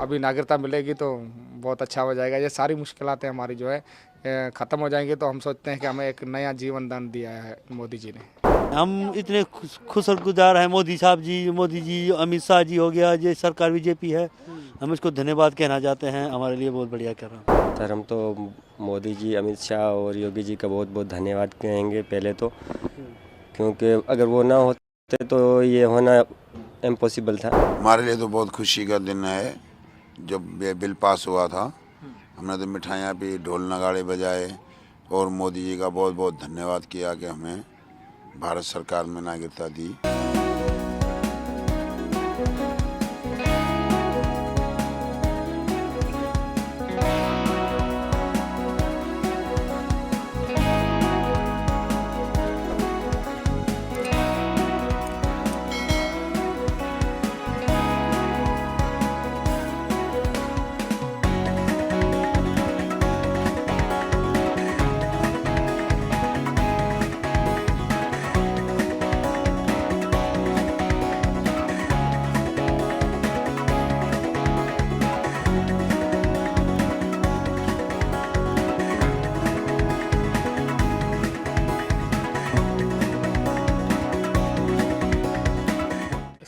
अभी नागरिकता मिलेगी तो बहुत अच्छा हो जाएगा। ये सारी मुश्किलातें हमारी जो है ख़त्म हो जाएंगी। तो हम सोचते हैं कि हमें एक नया जीवन दान दिया है मोदी जी ने। हम इतने खुशगुजार हैं मोदी साहब जी, मोदी जी, अमित शाह जी हो गया, ये सरकार बीजेपी है, हम इसको धन्यवाद कहना चाहते हैं। हमारे लिए बहुत बढ़िया कर रहा है सर। हम तो मोदी जी, अमित शाह और योगी जी का बहुत बहुत धन्यवाद कहेंगे पहले तो, क्योंकि अगर वो ना होते तो ये होना इम्पॉसिबल था। हमारे लिए तो बहुत खुशी का दिन है। जब ये बिल पास हुआ था हमने तो मिठाइयाँ पी, ढोल नगाड़े बजाए और मोदी जी का बहुत बहुत धन्यवाद किया कि हमें भारत सरकार में नागरिकता दी।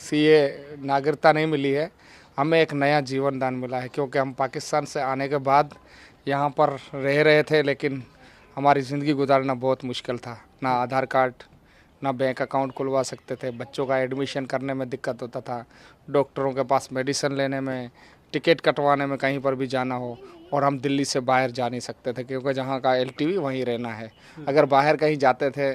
सीए नागरिकता नहीं मिली है, हमें एक नया जीवन दान मिला है। क्योंकि हम पाकिस्तान से आने के बाद यहाँ पर रह रहे थे, लेकिन हमारी ज़िंदगी गुजारना बहुत मुश्किल था। ना आधार कार्ड, ना बैंक अकाउंट खुलवा सकते थे, बच्चों का एडमिशन करने में दिक्कत होता था, डॉक्टरों के पास मेडिसिन लेने में, टिकट कटवाने में, कहीं पर भी जाना हो। और हम दिल्ली से बाहर जा नहीं सकते थे क्योंकि जहाँ का एलटीवी वहीं रहना है। अगर बाहर कहीं जाते थे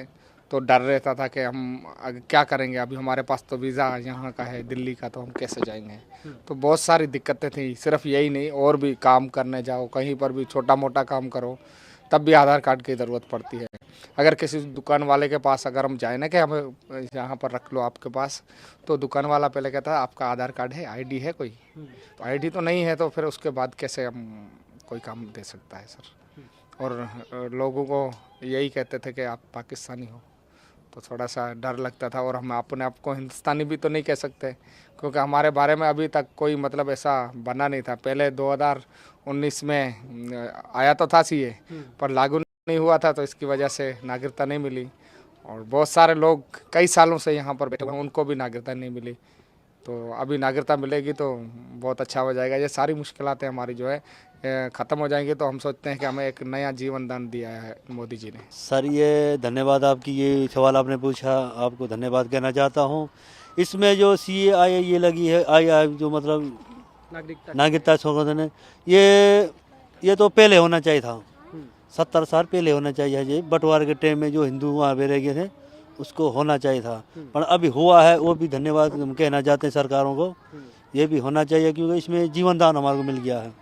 तो डर रहता था कि हम क्या करेंगे। अभी हमारे पास तो वीज़ा यहाँ का है दिल्ली का, तो हम कैसे जाएंगे। तो बहुत सारी दिक्कतें थी। सिर्फ यही नहीं, और भी काम करने जाओ, कहीं पर भी छोटा मोटा काम करो, तब भी आधार कार्ड की ज़रूरत पड़ती है। अगर किसी दुकान वाले के पास अगर हम जाए ना कि हमें यहाँ पर रख लो आपके पास, तो दुकान वाला पहले कहता है आपका आधार कार्ड है, आईडी है कोई? तो आईडी तो नहीं है, तो फिर उसके बाद कैसे हम कोई काम दे सकता है सर। और लोगों को यही कहते थे कि आप पाकिस्तानी हो, तो थोड़ा सा डर लगता था। और हम अपने आप को हिंदुस्तानी भी तो नहीं कह सकते, क्योंकि हमारे बारे में अभी तक कोई मतलब ऐसा बना नहीं था। पहले 2019 में आया तो था सीए, पर लागू नहीं हुआ था, तो इसकी वजह से नागरिकता नहीं मिली। और बहुत सारे लोग कई सालों से यहाँ पर बैठे हुए हैं, उनको भी नागरिकता नहीं मिली। तो अभी नागरिकता मिलेगी तो बहुत अच्छा हो जाएगा। ये सारी मुश्किलातें हमारी जो है ख़त्म हो जाएंगी। तो हम सोचते हैं कि हमें एक नया जीवन दान दिया है मोदी जी ने। सर। ये धन्यवाद, आपकी ये सवाल आपने पूछा, आपको धन्यवाद कहना चाहता हूँ। इसमें जो सीए आई ये लगी है, आई जो मतलब नागरिकता संशोधन है, ये तो पहले होना चाहिए था। 70 साल पहले होना चाहिए। ये बंटवारे के टाइम में जो हिंदू वहाँ पे रह गए थे, उसको होना चाहिए था, पर अभी हुआ है। वो भी धन्यवाद हम कहना चाहते हैं सरकारों को। ये भी होना चाहिए क्योंकि इसमें जीवन दान हमारे को मिल गया है।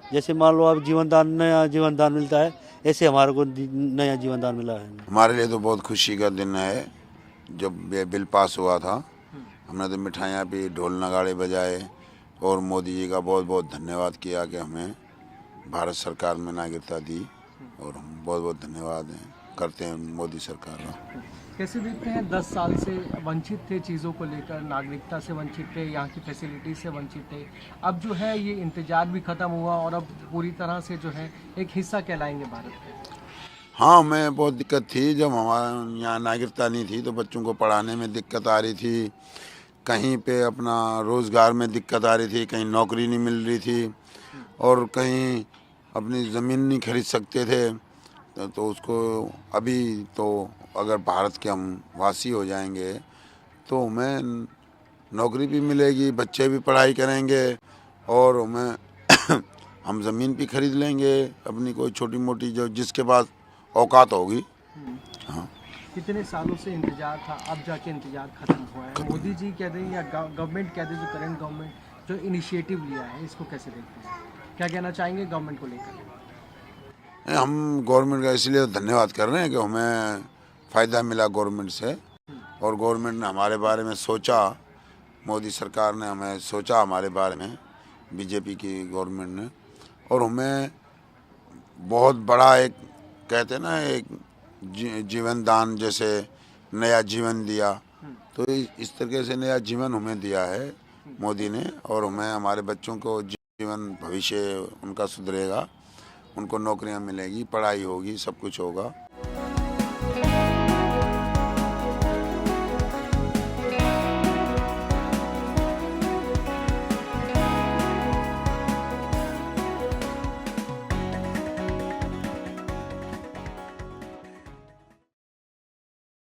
जैसे मान लो अब जीवन दान, नया जीवन दान मिलता है, ऐसे हमारे को नया जीवन दान मिला है। हमारे लिए तो बहुत खुशी का दिन है। जब ये बिल पास हुआ था हमने तो मिठाइयाँ पी, ढोल नगाड़े बजाए और मोदी जी का बहुत बहुत धन्यवाद किया कि हमें भारत सरकार में नागरिकता दी। और हम बहुत बहुत धन्यवाद करते हैं मोदी सरकार का। कैसे देखते हैं 10 साल से वंचित थे चीज़ों को लेकर, नागरिकता से वंचित थे, यहाँ की फैसिलिटी से वंचित थे। अब जो है ये इंतजार भी ख़त्म हुआ और अब पूरी तरह से जो है एक हिस्सा कहलाएंगे भारत के। हाँ, हमें बहुत दिक्कत थी। जब हमारे यहाँ नागरिकता नहीं थी तो बच्चों को पढ़ाने में दिक्कत आ रही थी, कहीं पे अपना रोज़गार में दिक्कत आ रही थी, कहीं नौकरी नहीं मिल रही थी और कहीं अपनी ज़मीन नहीं खरीद सकते थे। तो उसको अभी तो अगर भारत के हम वासी हो जाएंगे तो हमें नौकरी भी मिलेगी, बच्चे भी पढ़ाई करेंगे और हमें हम ज़मीन भी खरीद लेंगे अपनी, कोई छोटी मोटी जो जिसके पास औकात होगी। हाँ, कितने सालों से इंतजार था, अब जाके इंतजार खत्म हुआ है। मोदी जी कह दें या गवर्नमेंट कह दें, जो करंट गवर्नमेंट जो इनिशिएटिव लिया है, इसको कैसे देखते हैं? क्या कहना चाहेंगे गवर्नमेंट को लेकर? हम गवर्नमेंट का इसलिए धन्यवाद कर रहे हैं कि हमें फ़ायदा मिला गवर्नमेंट से, और गवर्नमेंट ने हमारे बारे में सोचा, मोदी सरकार ने हमें सोचा हमारे बारे में, बीजेपी की गवर्नमेंट ने, और हमें बहुत बड़ा एक कहते हैं ना एक जीवन दान जैसे नया जीवन दिया। तो इस तरीके से नया जीवन हमें दिया है मोदी ने, और हमें हमारे बच्चों को जीवन भविष्य उनका सुधरेगा, उनको नौकरियां मिलेगी, पढ़ाई होगी, सब कुछ होगा।